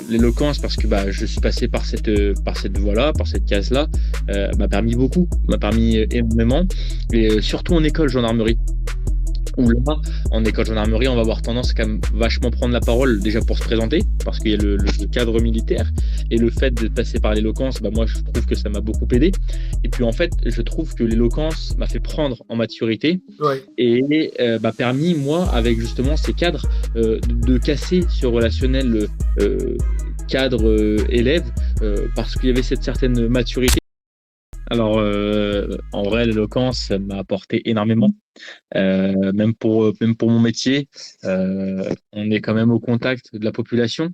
l'éloquence, parce que je suis passé par cette voie-là, par cette case-là, m'a permis beaucoup, m'a permis énormément, et surtout en école gendarmerie. Où là, en école gendarmerie, on va avoir tendance à quand même vachement prendre la parole, déjà pour se présenter, parce qu'il y a le cadre militaire, et le fait de passer par l'éloquence, moi je trouve que ça m'a beaucoup aidé. Et puis en fait, je trouve que l'éloquence m'a fait prendre en maturité Ouais, et m'a permis, moi, avec justement ces cadres, de casser ce relationnel cadre-élève, parce qu'il y avait cette certaine maturité. Alors, en vrai, l'éloquence, ça m'a apporté énormément. Même pour mon métier, on est quand même au contact de la population,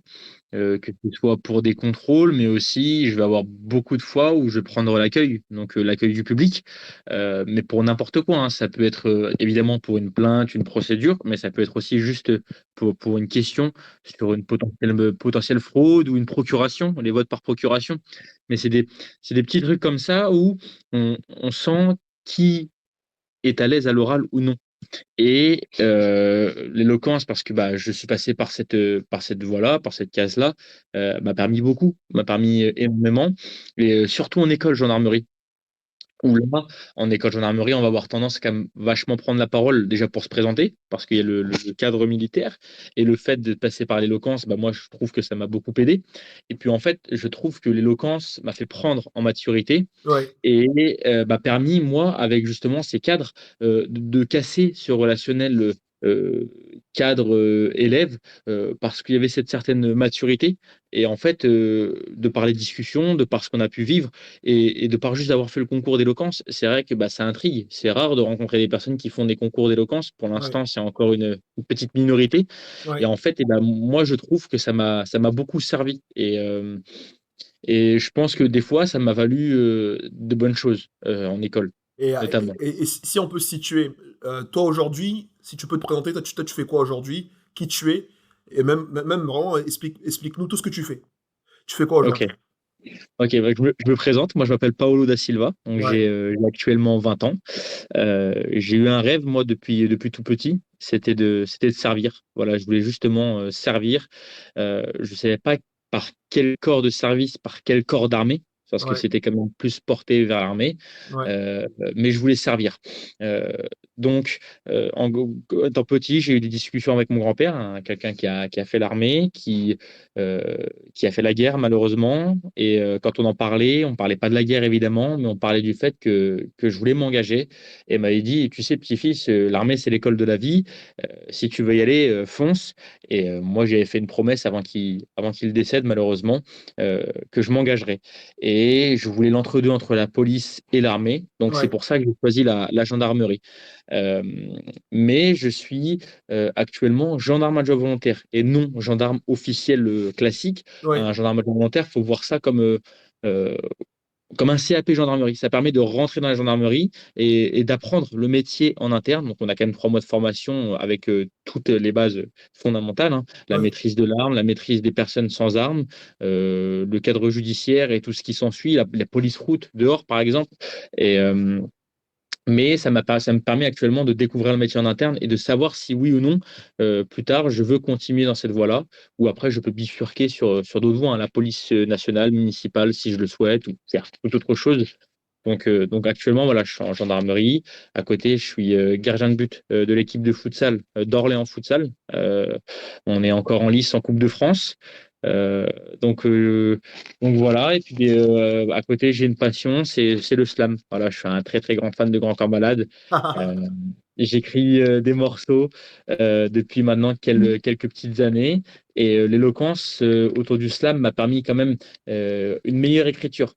que ce soit pour des contrôles, mais aussi je vais avoir beaucoup de fois où je vais prendre l'accueil, donc l'accueil du public, mais pour n'importe quoi, hein. Ça peut être évidemment pour une plainte, une procédure, mais ça peut être aussi juste pour une question sur une potentielle fraude ou une procuration, les votes par procuration. Mais c'est des petits trucs comme ça où on sent qui est à l'aise à l'oral ou non. Et l'éloquence, parce que je suis passé par cette voie-là, par cette case-là, m'a permis beaucoup, m'a permis énormément, et surtout en école gendarmerie. Où là, en école gendarmerie, on va avoir tendance à quand même vachement prendre la parole, déjà pour se présenter, parce qu'il y a le cadre militaire, et le fait de passer par l'éloquence, moi je trouve que ça m'a beaucoup aidé. Et puis en fait, je trouve que l'éloquence m'a fait prendre en maturité ouais, et m'a permis, moi, avec justement ces cadres, de casser ce relationnel cadre-élève, parce qu'il y avait cette certaine maturité. Et en fait, de par les discussions, de par ce qu'on a pu vivre, et de par juste avoir fait le concours d'éloquence, c'est vrai que ça intrigue. C'est rare de rencontrer des personnes qui font des concours d'éloquence. Pour ouais, l'instant, c'est encore une petite minorité. Et ouais. en fait, moi, je trouve que ça m'a beaucoup servi. Et je pense que des fois, ça m'a valu de bonnes choses en école, notamment. Et si on peut se situer, toi aujourd'hui, si tu peux te présenter, toi, tu fais quoi aujourd'hui? Qui tu es? Et même vraiment, explique-nous tout ce que tu fais. Tu fais quoi Ok, aujourd'hui? ok, je me présente. Moi, je m'appelle Paolo da Silva. Donc, Ouais, j'ai actuellement 20 ans. J'ai eu un rêve, moi, depuis tout petit. C'était de servir. Voilà, je voulais justement servir. Je ne savais pas par quel corps de service, par quel corps d'armée, parce que ouais, c'était quand même plus porté vers l'armée. ouais, Mais je voulais servir. Euh, donc, étant petit, j'ai eu des discussions avec mon grand-père, hein, quelqu'un qui a fait l'armée, qui a fait la guerre malheureusement. Et quand on parlait pas de la guerre évidemment, mais on parlait du fait que je voulais m'engager. Et il m'avait dit, tu sais, petit-fils, l'armée c'est l'école de la vie. Si tu veux y aller, fonce. Et moi j'avais fait une promesse avant qu'il décède malheureusement, que je m'engagerais. Et je voulais l'entre-deux entre la police et l'armée. Donc c'est ouais, pour ça que j'ai choisi la gendarmerie. Euh, mais je suis actuellement gendarme adjoint volontaire et non gendarme officiel classique. ouais, Un gendarme adjoint volontaire, il faut voir ça euh, comme un CAP gendarmerie. Ça permet de rentrer dans la gendarmerie et d'apprendre le métier en interne. Donc, on a quand même 3 mois de formation avec toutes les bases fondamentales, hein. La ouais. maîtrise de l'arme, la maîtrise des personnes sans armes, le cadre judiciaire et tout ce qui s'ensuit, la police route dehors, par exemple. Et, mais ça me permet actuellement de découvrir le métier en interne et de savoir si oui ou non, plus tard, je veux continuer dans cette voie-là, ou après, je peux bifurquer sur d'autres voies, hein, la police nationale, municipale, si je le souhaite, ou faire toute autre chose. Donc actuellement, voilà, je suis en gendarmerie. À côté, je suis gardien de but de l'équipe de futsal d'Orléans Futsal. On est encore en lice en Coupe de France. Euh, donc, euh, donc voilà. Et puis à côté, j'ai une passion, c'est le slam. Voilà, je suis un très très grand fan de Grand Corps Malade. Euh, J'écris des morceaux depuis maintenant quelques petites années. Et l'éloquence autour du slam m'a permis quand même une meilleure écriture.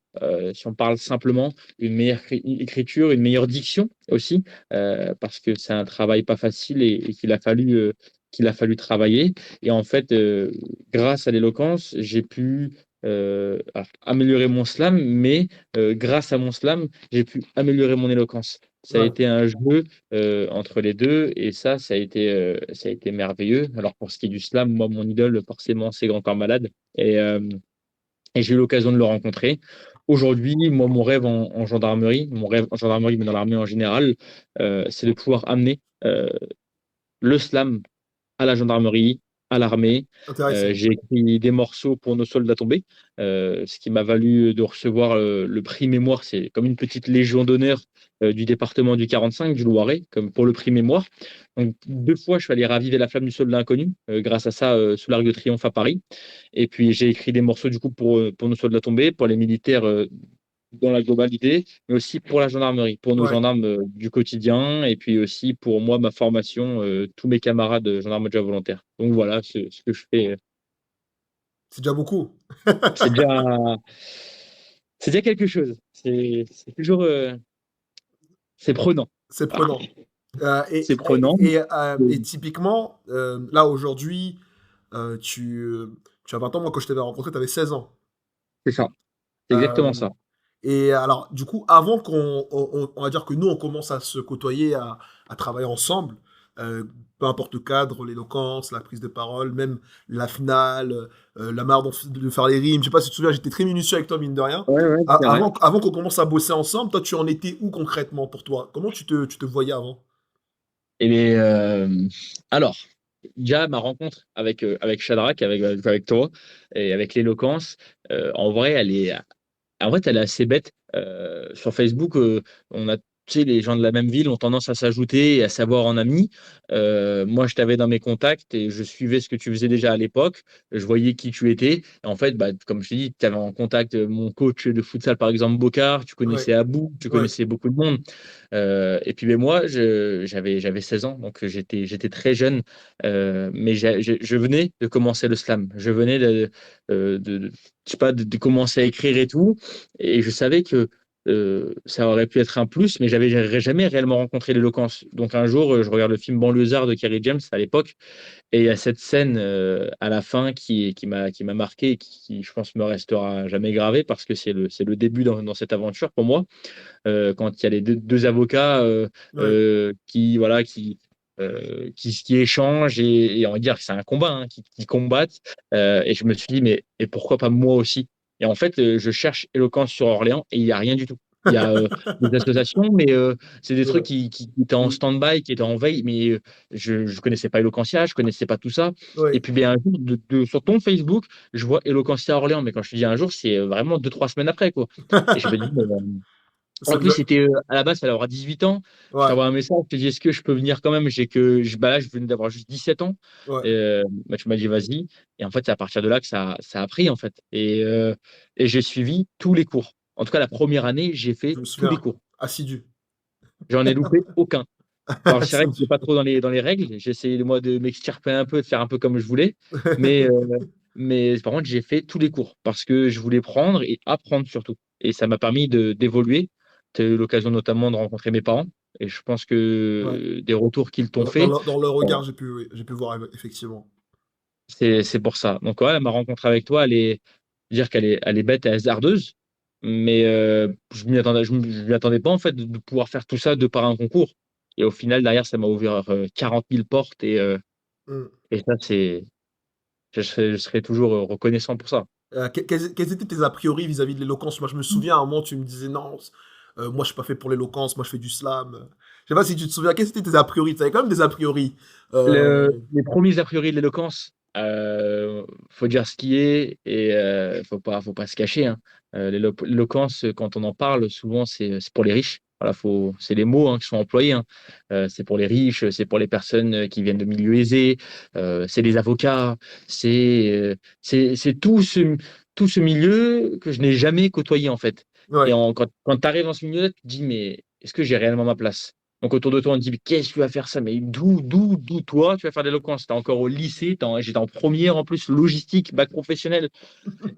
Si on parle simplement, une meilleure écriture, une meilleure diction aussi, parce que c'est un travail pas facile et qu'il a fallu travailler. Et en fait, grâce à l'éloquence, j'ai pu alors, améliorer mon slam, mais grâce à mon slam, j'ai pu améliorer mon éloquence. Ça a Ouais, été un jeu entre les deux, et ça a été merveilleux. Alors pour ce qui est du slam, moi, mon idole, forcément, c'est Grand Corps Malade. Et j'ai eu l'occasion de le rencontrer. Aujourd'hui, moi, mon rêve en gendarmerie, mon rêve en gendarmerie, mais dans l'armée en général, c'est de pouvoir amener le slam à la gendarmerie, à l'armée. Intéressant. J'ai écrit des morceaux pour nos soldats tombés, ce qui m'a valu de recevoir le prix Mémoire. C'est comme une petite légion d'honneur du département du 45, du Loiret, comme pour le prix Mémoire. Donc, 2 fois, je suis allé raviver la flamme du soldat inconnu, grâce à ça, sous l'Arc de Triomphe à Paris. Et puis, j'ai écrit des morceaux, du coup, pour nos soldats tombés, pour les militaires dans la globalité, mais aussi pour la gendarmerie, pour nos Ouais, gendarmes du quotidien, et puis aussi pour moi, ma formation, tous mes camarades gendarmes adjoints volontaires. Donc voilà, ce que je fais. c'est déjà beaucoup. C'est déjà, c'est déjà quelque chose. C'est toujours, c'est prenant. C'est Ah, prenant. Euh, et, c'est prenant. et typiquement, là aujourd'hui, tu, tu as 20 ans. Moi, quand je t'avais rencontré, tu avais 16 ans. C'est ça. C'est exactement Euh, ça. et alors, du coup, avant on va dire que nous, on commence à se côtoyer, à travailler ensemble, euh, peu importe le cadre, l'éloquence, la prise de parole, même la finale, la marre de faire les rimes. Je sais pas si tu te souviens, j'étais très minutieux avec toi, mine de rien. Ouais, ouais, c'est vrai. Avant qu'on commence à bosser ensemble, toi, tu en étais où concrètement pour toi? Comment tu te voyais avant? Et bien, alors, déjà, ma rencontre avec Shadrach, avec toi, et avec l'éloquence, en vrai, en fait, elle est assez bête. Sur Facebook, on a, tu sais, les gens de la même ville ont tendance à s'ajouter et à savoir en amis. Moi, je t'avais dans mes contacts et je suivais ce que tu faisais déjà à l'époque. Je voyais qui tu étais. Et en fait, bah, comme je t'ai dit, tu avais en contact mon coach de futsal, par exemple, Bocard. Tu Ouais, connaissais Abou, tu ouais, connaissais beaucoup de monde. Et puis, ben, moi, j'avais 16 ans, donc j'étais très jeune. Mais je venais de commencer le slam. Je venais je sais pas, de commencer à écrire et tout. Et je savais que ça aurait pu être un plus, mais j'avais jamais réellement rencontré l'éloquence. Donc un jour, je regarde le film Banlieusard de Kerry James à l'époque, et il y a cette scène à la fin qui m'a marqué, et qui, je pense, me restera jamais gravé parce que c'est le début dans cette aventure pour moi. Quand il y a les deux avocats ouais. qui échangent, et on va dire que c'est un combat, hein, qui combattent. Et je me suis dit, mais et pourquoi pas moi aussi? Et en fait, je cherche éloquence sur Orléans et il n'y a rien du tout. Il y a des associations, mais c'est des trucs Ouais. qui étaient en stand-by, qui étaient en veille, mais je ne connaissais pas Eloquentia, je ne connaissais pas tout ça. Et Ouais. puis bien, un jour, sur ton Facebook, je vois Eloquentia à Orléans, mais quand je te dis un jour, c'est vraiment 2, 3 semaines après, quoi. Et je me dis, Ça en devait... plus, c'était à la base, il fallait avoir 18 ans. Je Ouais, t'envoie un message, je te dis, est-ce que je peux venir quand même? Bah là, je venais d'avoir juste 17 ans. ouais. Bah, tu m'as dit, vas-y. Et en fait, c'est à partir de là que ça a pris, en fait. Et j'ai suivi tous les cours. En tout cas, la première année, j'ai Je fait me tous les souviens. cours. Assidu. J'en ai loupé aucun. Alors, c'est vrai que je n'étais Assidu. pas trop dans les règles. J'ai essayé, moi, de m'extirper un peu, de faire un peu comme je voulais. Mais, par contre, j'ai fait tous les cours parce que je voulais prendre et apprendre surtout. Et ça m'a permis d'évoluer. Tu as eu l'occasion notamment de rencontrer mes parents. Et je pense Ouais. que des retours qu'ils t'ont fait, Dans le euh, regard, oui, j'ai pu voir effectivement. c'est pour ça. Donc, ouais, ma rencontre avec toi, dire qu'elle est bête et hasardeuse. Mais je m'y attendais pas, en fait, de pouvoir faire tout ça de par un concours. Et au final, derrière, ça m'a ouvert 40 000 portes. Mm. Et ça, je serai toujours reconnaissant pour ça. Quels étaient tes a priori vis-à-vis de l'éloquence? Moi, je me souviens, à un moment, tu me disais non, moi, je suis pas fait pour l'éloquence, moi, je fais du slam. Je sais pas si tu te souviens, quels étaient tes a priori? Tu avais quand même des a priori. Les premiers a priori de l'éloquence, faut dire ce qui est et faut pas se cacher, hein. L'éloquence, quand on en parle, souvent c'est pour les riches. Voilà, c'est les mots, hein, qui sont employés, hein. C'est pour les riches, c'est pour les personnes qui viennent de milieux aisés, c'est les avocats, c'est tout ce milieu que je n'ai jamais côtoyé en fait. Et Ouais, quand tu arrives dans ce milieu-là, tu te dis mais est-ce que j'ai réellement ma place? Donc autour de toi, on te dit, mais qu'est-ce que tu vas faire ça? Mais d'où toi, tu vas faire de l'éloquence? T'es encore au lycée, j'étais en première en plus, logistique, bac professionnel.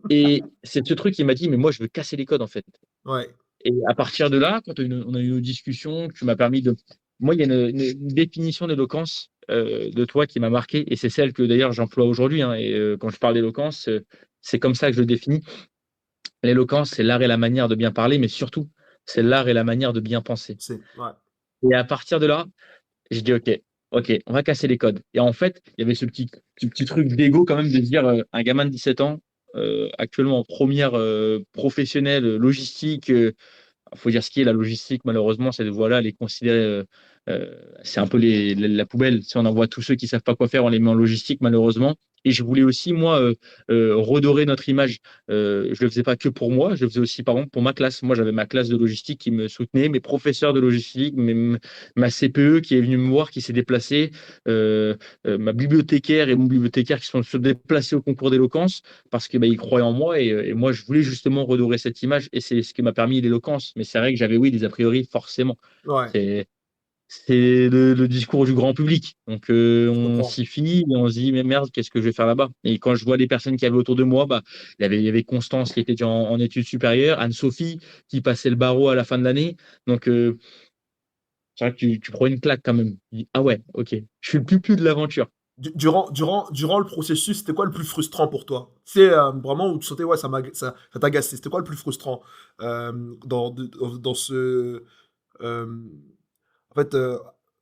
Et c'est ce truc qui m'a dit, mais moi, je veux casser les codes en fait. ouais, Et à partir de là, quand on a eu une discussion, tu m'as permis de. Moi, il y a une définition d'éloquence de toi qui m'a marqué, et c'est celle que d'ailleurs j'emploie aujourd'hui, hein. Et quand je parle d'éloquence, c'est comme ça que je le définis. L'éloquence, c'est l'art et la manière de bien parler, mais surtout, c'est l'art et la manière de bien penser. ouais, Et à partir de là, j'ai dit, OK, OK, on va casser les codes. Et en fait, il y avait ce petit truc d'ego quand même de se dire, un gamin de 17 ans, actuellement en première professionnelle logistique, faut dire ce qui est, la logistique, malheureusement, cette voie-là, elle est considérée, c'est un peu la poubelle. Si on envoie tous ceux qui savent pas quoi faire, on les met en logistique, malheureusement. Et je voulais aussi, moi, redorer notre image. Je le faisais pas que pour moi, je le faisais aussi, par exemple, pour ma classe. Moi, j'avais ma classe de logistique qui me soutenait, mes professeurs de logistique, ma CPE qui est venue me voir, qui s'est déplacée, ma bibliothécaire et mon bibliothécaire qui sont se déplacés au concours d'éloquence parce que bah, ils croyaient en moi et moi, je voulais justement redorer cette image et c'est ce qui m'a permis l'éloquence. Mais c'est vrai que j'avais, oui, des a priori, forcément. Ouais, C'est le discours du grand public. Donc, je on comprends. s'y fie et on se dit, mais merde, qu'est-ce que je vais faire là-bas? Et quand je vois les personnes qui avaient autour de moi, bah, il y avait Constance qui était déjà en études supérieures, Anne-Sophie qui passait le barreau à la fin de l'année. Donc, c'est vrai que tu prends une claque quand même. Tu dis, ah ouais, ok, je suis le plus de l'aventure. Durant le processus, c'était quoi le plus frustrant pour toi? C'est vraiment où tu sentais, ouais, ça t'agaçait. C'était quoi le plus frustrant dans ce, euh, en fait,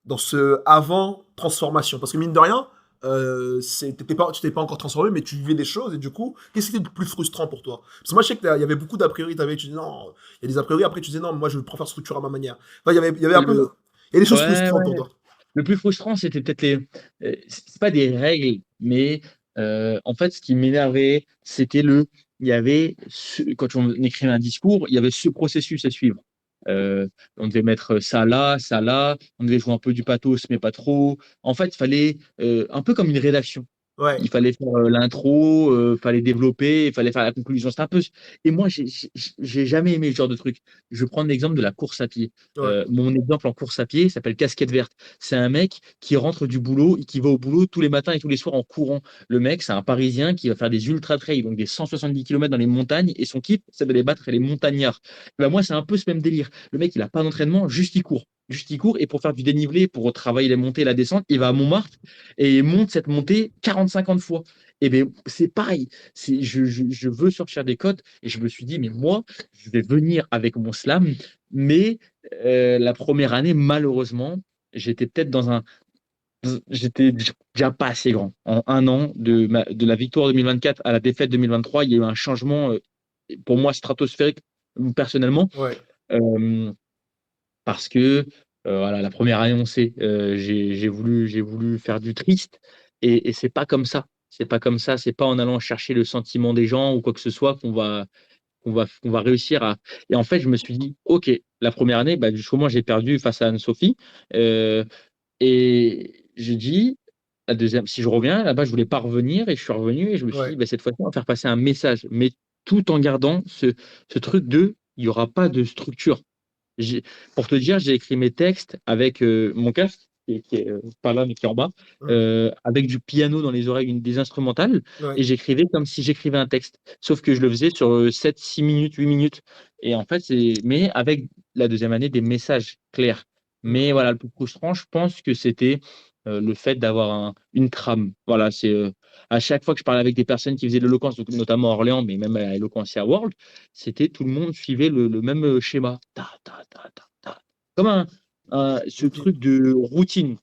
dans ce avant transformation? Parce que mine de rien, tu t'es pas encore transformé, mais tu vivais des choses, et du coup, qu'est-ce qui était le plus frustrant pour toi? Parce que moi, je sais qu'il y avait beaucoup d'a priori, tu disais non, il y a des a priori, après tu disais non, moi je préfère structurer à ma manière. Enfin, il y avait un peu, Le, il y a des choses ouais, frustrantes pour ouais. toi. Le plus frustrant, c'était peut-être c'est pas des règles, mais en fait, ce qui m'énervait, c'était il y avait, quand on écrivait un discours, il y avait ce processus à suivre. On devait mettre ça là, on devait jouer un peu du pathos, mais pas trop. En fait, il fallait, un peu comme une rédaction. Ouais, Il fallait faire l'intro, fallait développer, il fallait faire la conclusion. C'était un peu. Et moi, j'ai jamais aimé ce genre de truc. Je vais prendre l'exemple de la course à pied. ouais, Mon exemple en course à pied s'appelle Casquette Verte. C'est un mec qui rentre du boulot et qui va au boulot tous les matins et tous les soirs en courant. Le mec, c'est un Parisien qui va faire des ultra-trails, donc des 170 km dans les montagnes, et son kiff, c'est d'aller battre les montagnards. Ben moi, c'est un peu ce même délire. Le mec, il n'a pas d'entraînement, juste il court. Juste il court, et pour faire du dénivelé, pour travailler les montées et la descente, il va à Montmartre et il monte cette montée 40-50 fois. Et bien, c'est pareil. Je veux sortir des codes et je me suis dit, mais moi, je vais venir avec mon slam, mais la première année, malheureusement, j'étais peut-être j'étais déjà pas assez grand. En un an, de la victoire 2024 à la défaite 2023, il y a eu un changement, pour moi, stratosphérique, personnellement, ouais, euh, parce que voilà, la première année, on sait, j'ai voulu faire du triste, et c'est pas comme ça. C'est pas comme ça, c'est pas en allant chercher le sentiment des gens ou quoi que ce soit qu'on va réussir à. Et en fait, je me suis dit, OK, la première année, bah, justement, j'ai perdu face à Anne-Sophie. Et j'ai dit, la deuxième, si je reviens, là-bas, je voulais pas revenir et je suis revenu et je me suis dit, ouais. bah, cette fois-ci, on va faire passer un message, mais tout en gardant ce truc de, il n'y aura pas de structure. J'ai- Pour te dire, j'ai écrit mes textes avec mon casque, qui est pas là, mais qui est en bas, Hmm, avec du piano dans les oreilles, des instrumentales, ouais, et j'écrivais comme si j'écrivais un texte. Sauf que je le faisais sur 7, 6 minutes, 8 minutes. Et en fait, mais avec la deuxième année, des messages clairs. Mais hmm, voilà, le plus frustrant, je pense que c'était le fait d'avoir une trame. Voilà, c'est à chaque fois que je parlais avec des personnes qui faisaient de l'éloquence, donc notamment à Orléans, mais même à Eloquentia World, c'était tout le monde suivait le même schéma. Ta, ta, ta, ta, ta. Comme ce ok, truc de routine.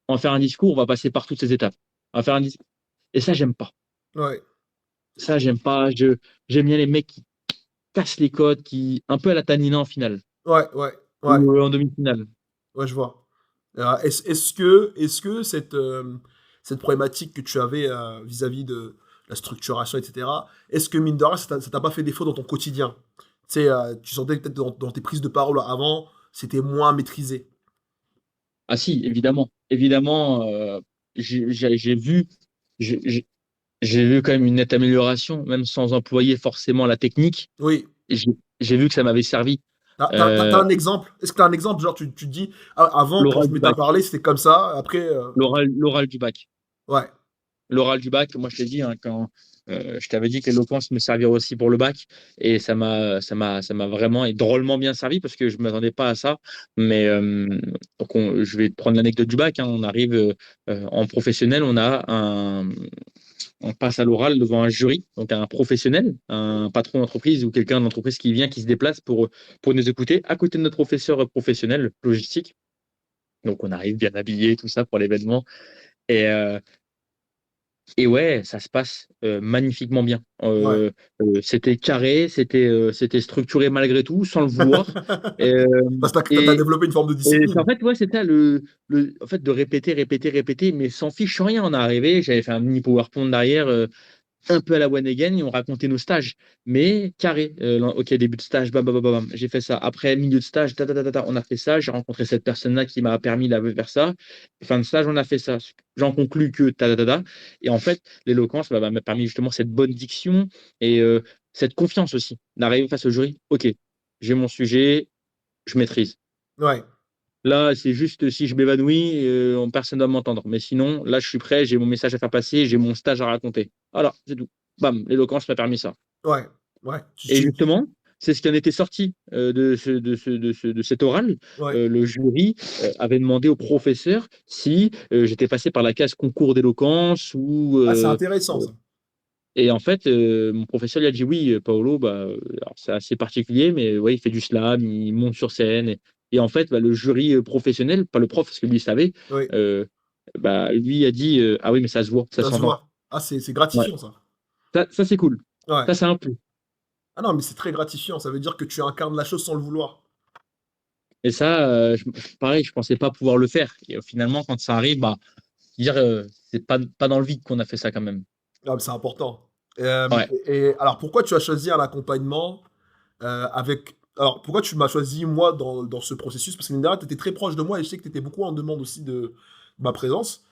On va faire un discours, on va passer par toutes ces étapes. On va faire un discours. Et ça, j'aime pas. ouais, Ça, j'aime pas. J'aime bien les mecs qui cassent les codes, qui un peu à la Tanina en finale ouais, ouais, ouais, ou en demi-finale. ouais, je vois. Est-ce que cette problématique que tu avais vis-à-vis de la structuration, etc., est-ce que mine de rien, ça t'a pas fait défaut dans ton quotidien? Tu sais, tu sentais que peut-être dans tes prises de parole avant, c'était moins maîtrisé. Ah si, évidemment. Évidemment, j'ai vu, j'ai j'ai- j'ai vu quand même une nette amélioration, même sans employer forcément la technique. Oui. J'ai j'ai vu que ça m'avait servi. T'as Euh, un exemple? Est-ce que t'as un exemple, genre tu te dis, ah, avant, quand L'oral je du m'étais bac. parlé, c'était comme ça, après, L'oral du bac. ouais, L'oral du bac, moi je t'ai dit, hein, quand je t'avais dit que l'éloquence me servirait aussi pour le bac, et ça m'a vraiment et drôlement bien servi parce que je ne m'attendais pas à ça. Mais donc je vais te prendre l'anecdote du bac, hein. On arrive en professionnel, on passe à l'oral devant un jury, donc un professionnel, un patron d'entreprise ou quelqu'un d'entreprise qui vient, qui se déplace pour nous écouter, à côté de notre professeur professionnel logistique. Donc on arrive bien habillé, tout ça pour l'événement. Et Et ouais, ça se passe magnifiquement bien. Ouais. C'était carré, c'était structuré malgré tout, sans le vouloir. Et, euh, Parce que tu as et, développé une forme de et en discipline. fait, ouais, c'était en fait, de répéter, répéter, répéter, mais sans fiche rien. On est arrivé, j'avais fait un mini PowerPoint derrière, un peu à la one again, et on racontait nos stages, mais carré. Ok, début de stage, bam, bam, bam, bam, j'ai fait ça. Après, milieu de stage, ta, ta, ta, ta, ta, on a fait ça. J'ai rencontré cette personne-là qui m'a permis d'aller vers ça. Fin de stage, on a fait ça. J'en conclus que ta, ta, ta, ta. Et en fait, l'éloquence m'a permis justement cette bonne diction et cette confiance aussi, d'arriver face au jury. Ok, j'ai mon sujet, je maîtrise. Ouais. Là, c'est juste si je m'évanouis, personne ne va m'entendre. Mais sinon, là, je suis prêt, j'ai mon message à faire passer, j'ai mon stage à raconter. Voilà, c'est tout. Bam, l'éloquence m'a permis ça. Ouais. Ouais. Et justement, c'est ce qui en était sorti de cet oral. Ouais. Le jury avait demandé au professeur si j'étais passé par la case concours d'éloquence ou. Ah, c'est intéressant, ça. Et en fait, mon professeur lui a dit oui, Paolo, bah, alors c'est assez particulier, mais ouais, il fait du slam, il monte sur scène. Et en fait, bah, le jury professionnel, pas le prof, parce que lui il savait, Oui. euh, bah, lui a dit ah oui, mais ça se voit, ça Ça se s'entend. voit. Ah, c'est Ouais. gratifiant, ça. Ça c'est cool. Ouais. Ça, c'est un plus. Ah non, mais c'est très gratifiant. Ça veut dire que tu incarnes la chose sans le vouloir. Et ça, pareil, je pensais pas pouvoir le faire. Et finalement, quand ça arrive, bah, dire, c'est pas dans le vide qu'on a fait ça quand même. Ah, mais c'est important. Ouais. Et alors, pourquoi tu as choisi un accompagnement avec. Alors, pourquoi tu m'as choisi, moi, dans ce processus? Parce que, mine de rien, tu étais très proche de moi et je sais que tu étais beaucoup en demande aussi de ma présence.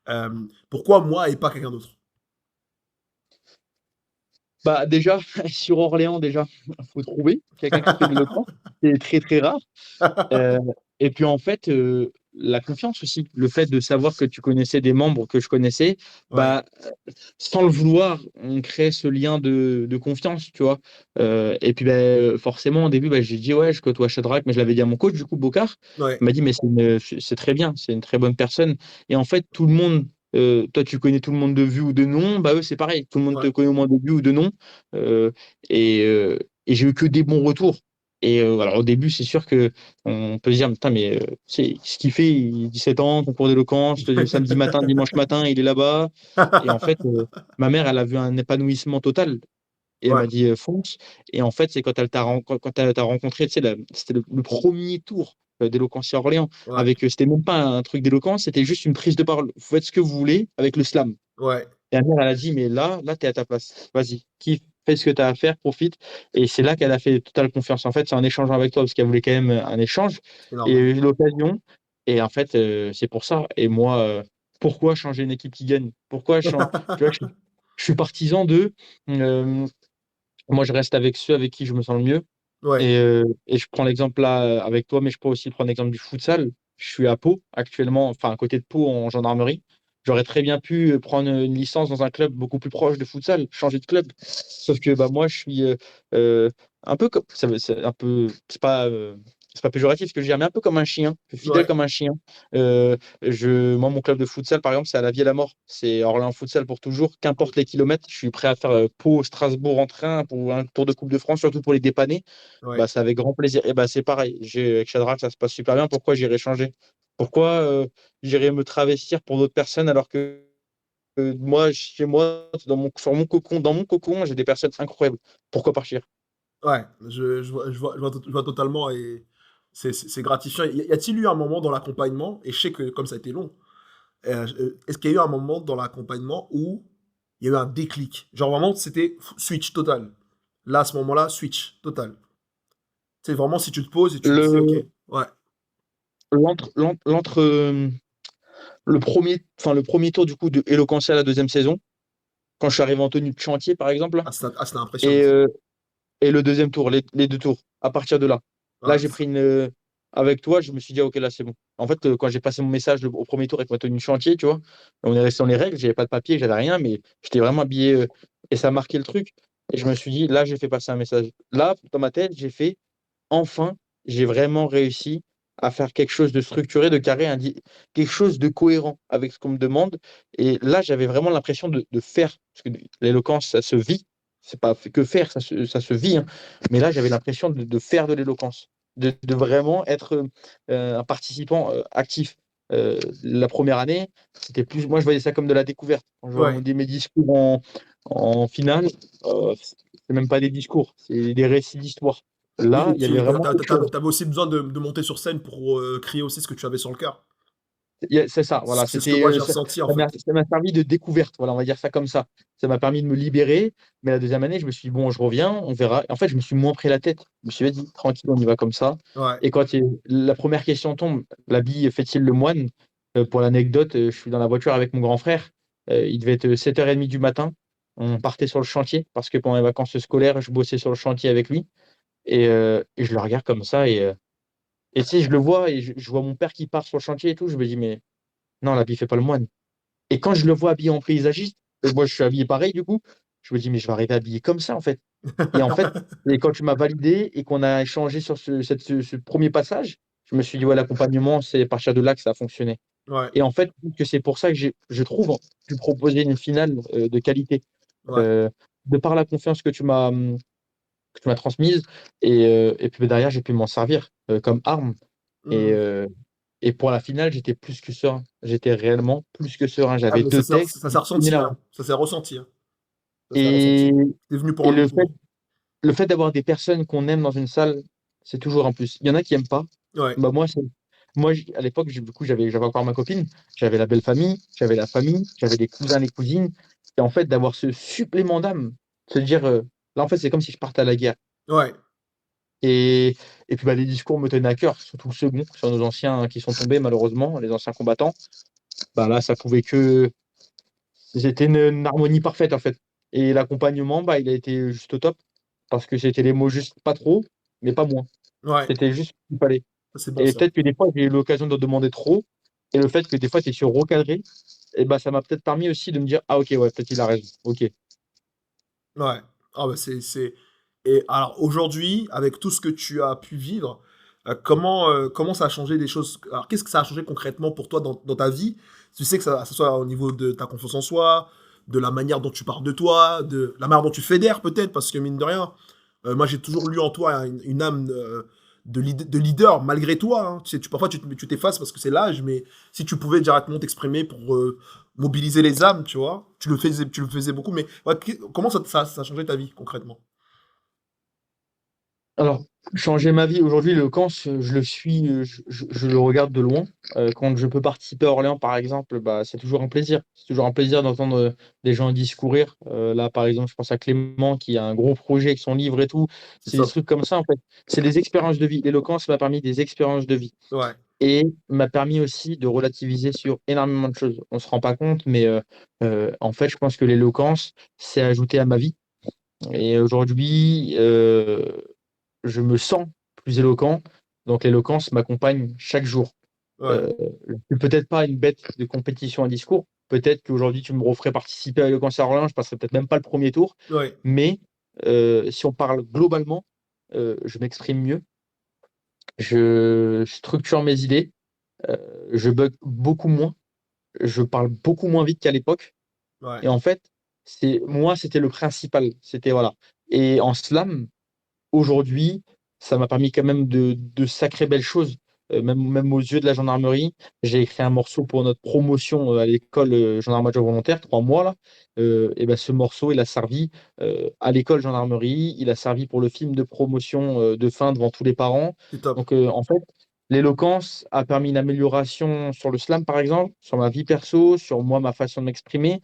Euh, Pourquoi moi et pas quelqu'un d'autre? Bah déjà, sur Orléans, déjà, faut trouver quelqu'un qui fait de l'éloquence. C'est très très rare. Euh, et puis en fait, la confiance aussi, le fait de savoir que tu connaissais des membres que je connaissais, Ouais, bah, sans le vouloir, on crée ce lien de confiance, tu vois. Et puis bah, forcément, au début, bah, j'ai dit ouais, je côtoie Shadrach, mais je l'avais dit à mon coach, du coup, Bocard. ouais, Il m'a dit mais c'est très bien, c'est une très bonne personne. Et en fait, tout le monde, toi, tu connais tout le monde de vue ou de nom, bah eux, c'est pareil, tout le monde te ouais, connaît au moins de vue ou de nom. Euh, et euh, et j'ai eu que des bons retours. Et alors au début, c'est sûr que on peut se dire, putain, mais c'est ce qu'il fait, il a 17 ans, concours d'éloquence, le samedi matin, dimanche matin, il est là-bas. Et en fait, ma mère, elle a vu un épanouissement total. Et elle ouais, m'a dit, fonce. Et en fait, c'est quand elle t'a rencontré, tu sais, c'était le premier tour d'éloquence à Orléans. ouais, C'était même pas un truc d'éloquence, c'était juste une prise de parole. Vous faites ce que vous voulez avec le slam. ouais, Et la mère, elle a dit, mais là, tu es à ta place. Vas-y, kiffe, fais ce que tu as à faire, profite. Et c'est là qu'elle a fait totale confiance. En fait, c'est en échangeant avec toi, parce qu'elle voulait quand même un échange. c'est Et normal. eu l'occasion. Et en fait, c'est pour ça. Et moi, pourquoi changer une équipe qui gagne? Tu vois, je suis partisan de. euh, Moi, je reste avec ceux avec qui je me sens le mieux. Ouais, Et je prends l'exemple là avec toi, mais je peux aussi prendre l'exemple du futsal. Je suis à Pau actuellement, enfin à côté de Pau en gendarmerie. J'aurais très bien pu prendre une licence dans un club beaucoup plus proche de futsal, changer de club. Sauf que bah, moi, je suis euh, un peu comme. C'est un peu. C'est pas péjoratif ce que je dis, mais un peu comme un chien, fidèle ouais, comme un chien. Euh, moi, mon club de futsal, par exemple, c'est à la vie et la mort. C'est Orléans Futsal pour toujours, qu'importe les kilomètres. Je suis prêt à faire Pau, Strasbourg en train pour un tour de Coupe de France, surtout pour les dépanner. ouais, Bah, c'est avec grand plaisir. Et bah, c'est pareil. Avec Shadrach, ça se passe super bien. Pourquoi j'irais changer? Pourquoi j'irais me travestir pour d'autres personnes alors que moi, chez moi, sur mon cocon, dans mon cocon, j'ai des personnes incroyables. Pourquoi partir? ouais. Je vois totalement et c'est gratifiant. Y a-t-il eu un moment dans l'accompagnement, et je sais que comme ça a été long, est-ce qu'il y a eu un moment dans l'accompagnement où il y a eu un déclic? Genre vraiment, c'était switch total. Là, à ce moment-là, switch total. C'est vraiment si tu te poses et tu te dis, ok, Le, ouais, l'entre, l'entre, l'entre, le premier tour du coup de Eloquentia la deuxième saison, quand je suis arrivé en tenue de chantier, par exemple, c'était impressionnant et, ça. euh, et le deuxième tour, les deux tours, à partir de là. Là, Ouais, j'ai pris avec toi, je me suis dit, ok, là, c'est bon. En fait, quand j'ai passé mon message au premier tour avec ma tenue de chantier, tu vois, on est resté dans les règles, j'avais pas de papier, j'avais rien, mais j'étais vraiment habillé et ça a marqué le truc. Et je me suis dit, là, j'ai fait passer un message. Là, dans ma tête, j'ai fait, enfin, j'ai vraiment réussi à faire quelque chose de structuré, de carré, quelque chose de cohérent avec ce qu'on me demande. Et là, j'avais vraiment l'impression de faire, parce que l'éloquence, ça se vit. C'est pas que faire, ça se vit, hein. Mais là, j'avais l'impression de faire de l'éloquence, de vraiment être un participant actif. La première année, c'était plus, moi je voyais ça comme de la découverte. Quand je vois Ouais. mes discours en finale, c'est même pas des discours, c'est des récits d'histoire. Oui, Là, et il y avait puis vraiment quelque chose. t'avais aussi besoin de monter sur scène pour crier aussi ce que tu avais sur le cœur. C'est ça, voilà. C'est ce que moi j'ai Ça ressenti en ça fait. m'a servi de découverte, voilà, on va dire ça comme ça. Ça m'a permis de me libérer. Mais la deuxième année, je me suis dit, bon, je reviens, on verra. En fait, je me suis moins pris la tête. Je me suis dit, tranquille, on y va comme ça. Ouais, Et quand la première question tombe, l'habit fait-il le moine? Pour l'anecdote, je suis dans la voiture avec mon grand frère. Il devait être 7h30 du matin. On partait sur le chantier parce que pendant les vacances scolaires, je bossais sur le chantier avec lui. Et je le regarde comme ça. Et tu sais, je le vois et je vois mon père qui part sur le chantier et tout. Je me dis, mais non, l'habit fait pas le moine. Et quand je le vois habillé en paysagiste, et moi je suis habillé pareil du coup, je me dis, mais je vais arriver habillé comme ça en fait. Et en fait, et quand tu m'as validé et qu'on a échangé sur ce premier passage, je me suis dit, ouais, l'accompagnement, c'est à partir de là que ça a fonctionné. ouais, Et en fait, que c'est pour ça que je trouve, pu proposer une finale de qualité, ouais. euh, de par la confiance que tu m'as transmise. Et puis derrière, j'ai pu m'en servir comme arme. Et, Hmm. et pour la finale, j'étais plus que serein. J'étais réellement plus que serein. Ah, J'avais mais deux textes ça s'est ressenti, similaires. hein. Ça s'est ressenti, hein. Ça s'est Et, ressenti. T'es venu pour et un concours. le fait d'avoir des personnes qu'on aime dans une salle, c'est toujours un plus. Il y en a qui aiment pas. Ouais, Bah moi à l'époque, du coup, j'avais encore ma copine. J'avais la belle famille, j'avais la famille, j'avais les cousins, les cousines. Et en fait, d'avoir ce supplément d'âme, se dire, là, en fait, c'est comme si je partais à la guerre. ouais, Et puis, bah, les discours me tenaient à cœur, surtout le second, sur nos anciens qui sont tombés, malheureusement, les anciens combattants. Bah, là, ça pouvait que. C'était une harmonie parfaite, en fait. Et l'accompagnement, bah, il a été juste au top, parce que c'était les mots juste pas trop, mais pas moins. ouais. C'était juste ce qu'il fallait. Ça, c'est bon Et ça. peut-être que des fois, j'ai eu l'occasion de demander trop. Et le fait que des fois, tu es sur recadré, et bah, ça m'a peut-être permis aussi de me dire, ah ok, ouais, peut-être il a raison. Ok. Ouais. Ah bah et alors aujourd'hui, avec tout ce que tu as pu vivre, comment ça a changé les choses? Alors qu'est-ce que ça a changé concrètement pour toi dans ta vie? Tu sais que ça soit au niveau de ta confiance en soi, de la manière dont tu parles de toi, de la manière dont tu fédères peut-être, parce que mine de rien, moi j'ai toujours lu en toi une âme de leader malgré toi, hein. Tu sais, parfois tu t'effaces parce que c'est l'âge, mais si tu pouvais directement t'exprimer pour mobiliser les âmes, tu vois, tu le faisais beaucoup, mais ouais, comment ça a changé ta vie concrètement? Alors, changer ma vie aujourd'hui, le camp, je le suis, je le regarde de loin. Quand je peux participer à Orléans, par exemple, bah, c'est toujours un plaisir. C'est toujours un plaisir d'entendre des gens discourir. Là, par exemple, je pense à Clément qui a un gros projet avec son livre et tout. C'est C'est des top. trucs comme ça, en fait. C'est des expériences de vie. L'éloquence m'a permis des expériences de vie Ouais, et m'a permis aussi de relativiser sur énormément de choses. On se rend pas compte, mais en fait, je pense que l'éloquence, c'est ajouté à ma vie. Et aujourd'hui, je me sens plus éloquent. Donc l'éloquence m'accompagne chaque jour. ouais, Euh, je suis peut-être pas une bête de compétition à discours. Peut-être qu'aujourd'hui, tu me referais participer à l'éloquence à Orléans, je passerais peut-être même pas le premier tour. ouais, Mais si on parle globalement, je m'exprime mieux, je structure mes idées, euh, je bug beaucoup moins, je parle beaucoup moins vite qu'à l'époque. ouais, Et en fait, c'était le principal. C'était voilà. Et en slam, aujourd'hui, ça m'a permis quand même de sacrées belles choses, même aux yeux de la gendarmerie. J'ai écrit un morceau pour notre promotion à l'école gendarme adjoint volontaire, 3 mois là. Et ben, ce morceau, il a servi à l'école gendarmerie, il a servi pour le film de promotion de fin devant tous les parents. c'est top. Donc en fait, l'éloquence a permis une amélioration sur le slam, par exemple, sur ma vie perso, sur moi, ma façon de m'exprimer,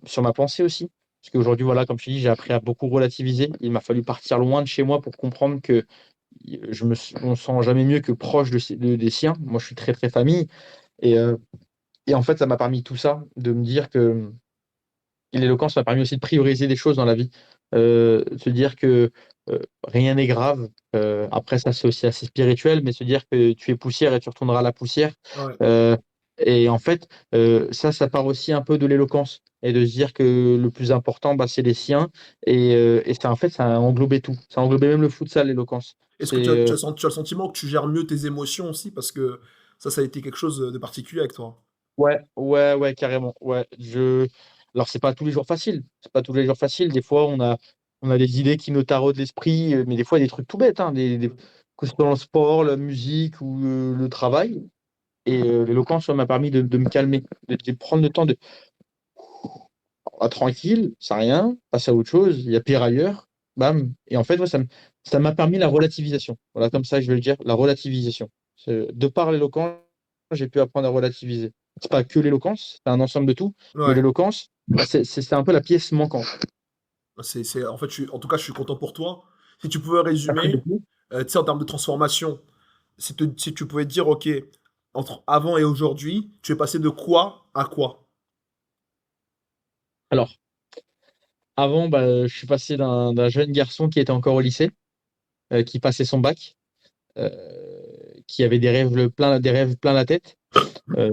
sur ma pensée aussi. Parce qu'aujourd'hui, voilà, comme je te dis, j'ai appris à beaucoup relativiser. Il m'a fallu partir loin de chez moi pour comprendre que on se sent jamais mieux que proche des siens. Moi, je suis très, très famille. Et, euh, et en fait, ça m'a permis tout ça, de me dire que et l'éloquence m'a permis aussi de prioriser des choses dans la vie. De se dire que rien n'est grave. Après, ça, c'est aussi assez spirituel, mais se dire que tu es poussière et tu retourneras à la poussière. Ouais. Euh, et en fait, ça part aussi un peu de l'éloquence et de se dire que le plus important, bah, c'est les siens. Et ça, en fait, ça a englobé tout. Ça a englobé même le futsal, l'éloquence. Est-ce que C'est tu as le sentiment que tu gères mieux tes émotions aussi? Parce que ça a été quelque chose de particulier avec toi. ouais, ouais, ouais, carrément. Ouais, alors c'est pas tous les jours facile. C'est pas tous les jours facile. Des fois, on a des idées qui nous taraudent l'esprit, mais des fois des trucs tout bêtes, hein, que ce soit dans le sport, la musique ou le travail. Et l'éloquence, ça m'a permis de me calmer, de prendre le temps de tranquille, c'est rien, passe à autre chose, il y a pire ailleurs, bam. Et en fait, moi, ça m'a permis la relativisation. Voilà, comme ça, je vais le dire, la relativisation. De par l'éloquence, j'ai pu apprendre à relativiser. C'est pas que l'éloquence, c'est un ensemble de tout, mais Ouais. l'éloquence, bah, c'est un peu la pièce manquante. En fait, en tout cas, je suis content pour toi. Si tu pouvais Merci résumer, beaucoup. tu sais, en termes de transformation, si tu pouvais dire, OK, entre avant et aujourd'hui, tu es passé de quoi à quoi? Alors, avant, bah, je suis passé d'un jeune garçon qui était encore au lycée, qui passait son bac, euh, qui avait des rêves plein la tête. Des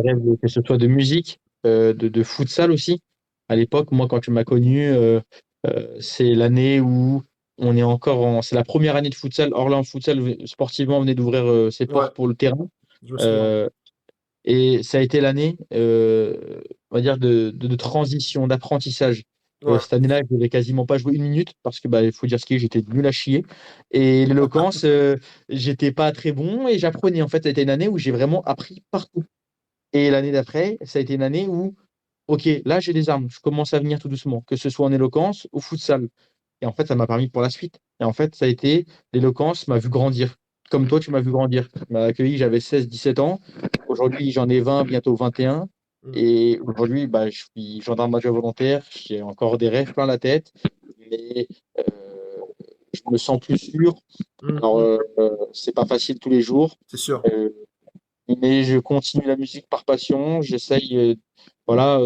rêves, que ce soit de musique, de futsal aussi. À l'époque, moi, quand tu m'as connu, c'est l'année où c'est la première année de futsal. Orléans Futsal, sportivement, venait d'ouvrir ses Ouais, portes pour le terrain. je me souviens. Euh, et ça a été l'année, on va dire, de transition, d'apprentissage. Ouais. Cette année-là, je n'avais quasiment pas joué une minute parce que, bah, il faut dire ce qui est, j'étais nul à chier. Et l'éloquence, j'étais pas très bon et j'apprenais. En fait, ça a été une année où j'ai vraiment appris partout. Et l'année d'après, ça a été une année où, OK, là, j'ai des armes, je commence à venir tout doucement, que ce soit en éloquence ou futsal. Et en fait, ça m'a permis pour la suite. Et en fait, ça a été, l'éloquence m'a vu grandir. Comme toi, tu m'as vu grandir. Tu m'as accueilli, j'avais 16, 17 ans. Aujourd'hui, j'en ai 20, bientôt 21. Mmh. Et aujourd'hui, bah, je suis gendarme adjoint volontaire. J'ai encore des rêves plein la tête. Mais euh, je me sens plus sûr. Mmh Alors, mh. c'est pas facile tous les jours. C'est sûr. Euh, mais je continue la musique par passion. J'essaye, voilà,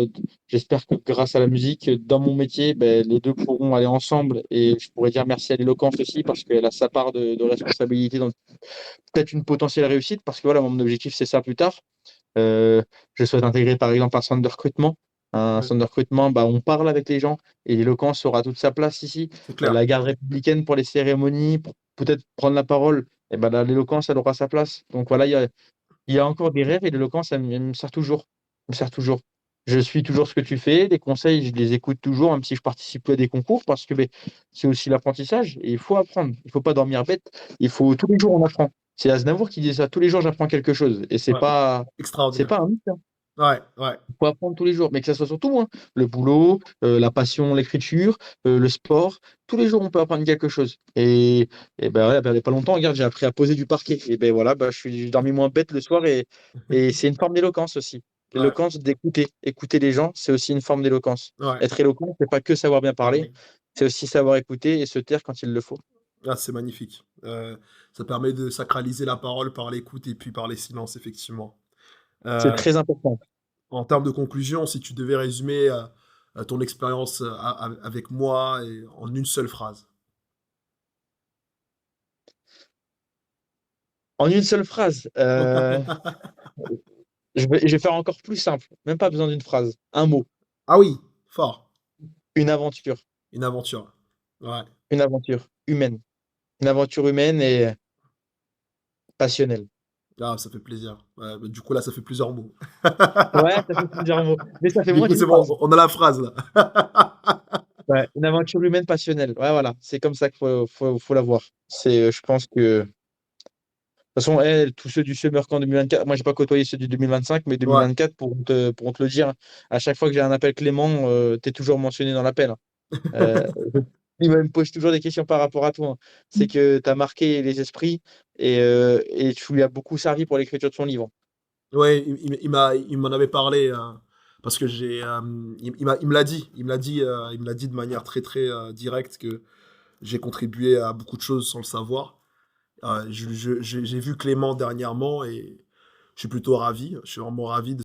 j'espère que grâce à la musique, dans mon métier, ben, les deux pourront aller ensemble. Et je pourrais dire merci à l'éloquence aussi parce qu'elle a sa part de responsabilité dans peut-être une potentielle réussite. Parce que voilà, mon objectif, c'est ça plus tard. Euh, je souhaite intégrer par exemple un centre de recrutement. Un Ouais, centre de recrutement, bah, on parle avec les gens et l'éloquence aura toute sa place ici. c'est clair. La garde républicaine pour les cérémonies, pour peut-être prendre la parole, et ben, là, l'éloquence, elle aura sa place. Donc voilà, il y a encore des rêves et l'éloquence, elle me sert toujours. Elle me sert toujours. Je suis toujours ce que tu fais, les conseils, je les écoute toujours, même si je participe plus à des concours, parce que ben, c'est aussi l'apprentissage et il faut apprendre. Il faut pas dormir bête. Il faut tous les jours on apprend. C'est Aznavour qui dit ça. Tous les jours j'apprends quelque chose et Ouais, c'est extraordinaire. pas un mythe, hein. Ouais, ouais. Il faut apprendre tous les jours, mais que ça soit surtout hein, le boulot, la passion, l'écriture, le sport. Tous les jours on peut apprendre quelque chose. Et ben ouais, ben, il n'y a pas longtemps, regarde, j'ai appris à poser du parquet. Et ben voilà, ben, j'ai dormi moins bête le soir et c'est une forme d'éloquence aussi. Ouais, L'éloquence d'écouter. Écouter les gens, c'est aussi une forme d'éloquence. ouais. Être éloquent, c'est pas que savoir bien parler, c'est aussi savoir écouter et se taire quand il le faut. Ah, c'est magnifique. Ça permet de sacraliser la parole par l'écoute et puis par les silences, effectivement. C'est Heu, très important. En termes de conclusion, si tu devais résumer, ton expérience, avec moi et en une seule phrase. En une seule phrase, je vais faire encore plus simple. Même pas besoin d'une phrase. Un mot. Ah oui, fort, Une aventure. une aventure. Ouais. Une aventure humaine. Une aventure humaine et passionnelle. Ah, ça fait plaisir. Ouais, bah, du coup, là, ça fait plusieurs mots. Ouais, ça fait plusieurs mots, mais ça fait Du moins coup, d'une c'est bon, phrase. on a la phrase, là. Ouais, une aventure humaine passionnelle. Ouais, voilà, c'est comme ça qu'il faut la voir. Je pense que, de toute façon, tous ceux du Summer Camp 2024, moi, j'ai pas côtoyé ceux du 2025, mais Ouais. 2024, pourront te le dire. À chaque fois que j'ai un appel Clément, tu es toujours mentionné dans l'appel. Euh, il me pose toujours des questions par rapport à toi, hein. C'est que tu as marqué les esprits et tu lui as beaucoup servi pour l'écriture de son livre. Ouais, il m'en avait parlé, parce que il me l'a dit. Il me l'a dit de manière très, très, directe que j'ai contribué à beaucoup de choses sans le savoir. J'ai vu Clément dernièrement et je suis plutôt ravi. Je suis vraiment ravi de